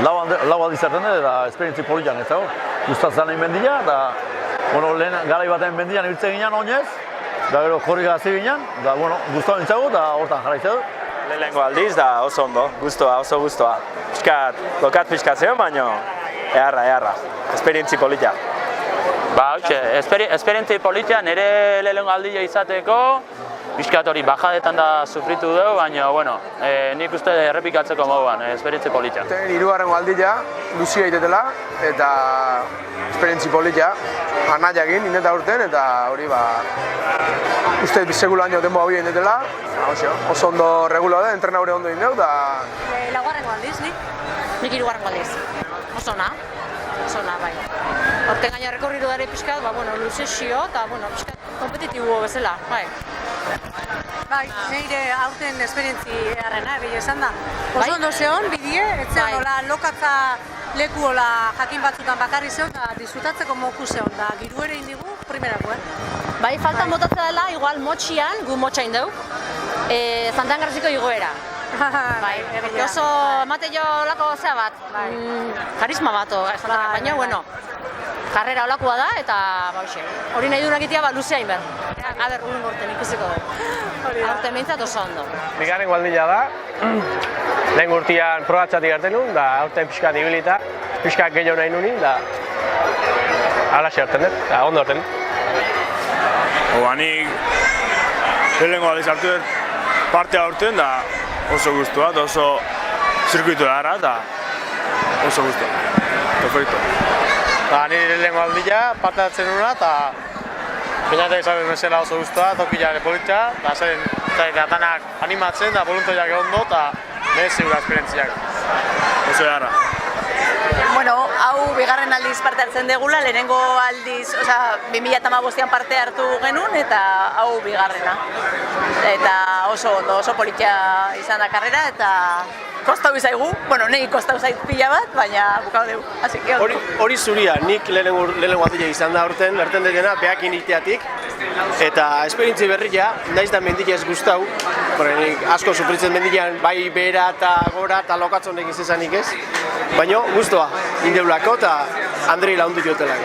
lau aldiz zerten dut, eta esperientzi politan ez dago. Gustatzen nahi mendia, eta lehen garai baten mendian ibiltzen ginen oinez, eta gero korrika hasi ginen, eta gustatu nintzago, eta hortan jarraitzen dut. Lehenengo aldiz da oso ondo, oso guztua. Lokat pixkat zeon, baina eharra, esperientzi polita. Ba, esperientzi polita nire lehenengo aldia izateko, pixkat hori bajadetan da sufritu dugu, baina, nik uste errepikatzeko moduan, esperientzi polita. Hirugarrengo aldia, luzia itetela, eta esperientzi polita, anaiakin, indeta urten, eta hori uste segula baino denboa hori indetela, oso ondo regulo da, entrenaure ondo indeu, eta... Laugarrengo aldiz, nik hirugarrengo aldiz. Oso ona, bai. Horten gaina rekorriru dara pixkat, luzesio, eta pixkat kompetitibo bezala, bai. Bai, nire aurten esperientzi errena, egia esan da. Oso ondo zehon, bidie, etzean hola lokatza leku hola jakin batzutan bakarri zehon, eta disfrutatzeko moku zehon, da giru ere indigu, primerako, Bai, falta motatzea dela, igual motxian, gu motxain dugu, Zantangarrasiko igoera. Bai, oso emate jo olako zea bat, karisma bat, baina, karrera olakoa da, eta hori nahi duenak itea, luzea inber. Aber, urren gorten ikusiko dugu. Aurten behintzat oso ondo. Bigarrengo aldia da, lehen urtean probatxatik hartzen nuen, da aurten pixkat ibilita, pixkat gehiago nahi nuen, da alaxe hartzen dut, da ondo hartzen dut. Nik lehenengo aldiz hartu dut partea aurten, da oso guztua, eta oso zirkuitu da eta oso guztua. Perfecto. Nire lehenengo aldia parte hartzen nuena, eta Peñatek zaben bezala oso guztua, tokila politxa, eta danak animatzen, da voluntoiak ondo, eta merezi gura esperientziak. Oso eharra. Hau bigarren aldiz parte hartzen degula, lehenengo aldiz, 2015an parte hartu genuen, eta hau bigarrena. Eta oso ondo, oso politxa izan da karrera, eta kostau izaigu, nahi kostau zait pila bat, baina bukau dugu. Hori zuria, nik lehenengo aldia izan da aurten, erten degena, behakin iteatik, eta esperientzi berria, naiz da mendia ez guztau, nik asko sufritzen mendian, bai behera eta gora eta lokatzonek izesanik ez, baina guztua, indeulako eta Andrei laundu jotelak.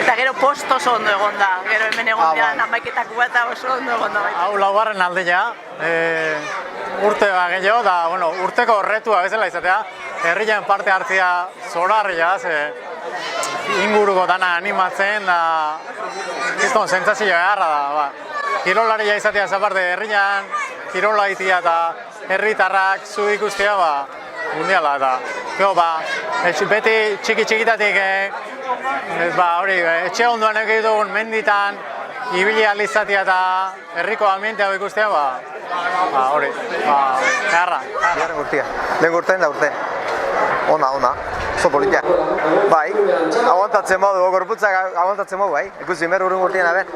Eta gero post oso ondo egon da, gero hemen egon dira namaiketako bat oso ondo egon da. Hau laugarren aldia, urte gehiago, da urteko horretua bezala izatea, herrian parte hartzea zorarria, inguruko dana animatzen, da kriston sentsazio eharra da. Kirolaria izatea zaparte herrian, kirola itea eta herritarrak zu ikustea, mundiala eta beti txiki-txikitatik etxe ondoan egin dugun menditan ibili alizatia eta herriko ambientea ikustea, hori, eharra. Lehen urtean da urte. Ona, oso politia. Bai, aguantatzen modu, gorputzak aguantatzen modu, bai. Ikusi, mer urren urtean, aben.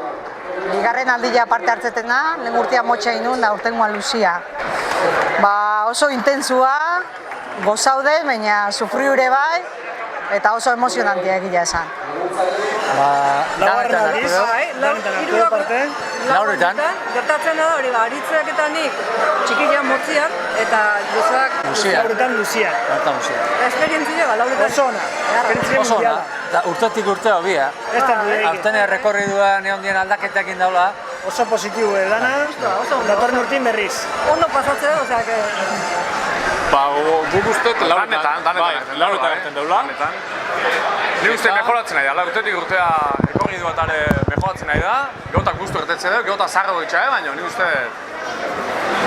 Bigarren aldia parte hartzeten da, lehen urtean motxa inun, da urtengoan luzia. Oso intensua, gozaude, baina sufriure bai, eta oso emozionantia egia esan. Laugarren aldiz, lauretan. Gertatzen da hori, aritzeaketanik txikilean motzian, eta jozoak lauretan luzian. Esperientzia, lauretan. Oso ona. Oso ona. Urtetik urte hobi, aurten errekorriduan egon dien aldaketak indaula. Oso positibo edana, datorren urtin berriz. Ondo pasatzea, oseak... Guk usteet lauretan egiten deula. Ni uste mejoratzen nahi da, urtetik urtea ekorri duatare mejoratzen nahi da. Geotak guztu ertetzen dugu, geotak zarra doitxa, baina ni uste...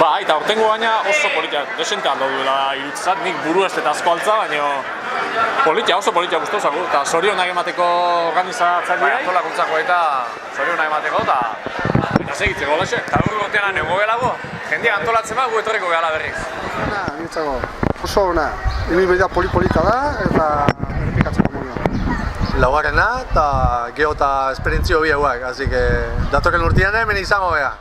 Eta urtengo baina oso politia, desente aldo duela irutzat, nik buru ez eta asko altza, baina politia, oso politia guztu zago, eta zorionak emateko organizatzen dira. Antolakuntzako eta zorionak emateko, eta segitzeko laxe. Eta urru urtean nego gelago, jendia antolatzen gu etorriko gehala berriz. Nintzago, oso ona, ibilbidea polita da, eta errepikatzeko munio. Laugarrena, eta geho eta esperientzio bi hauak, datorren urtean hemen izango beha.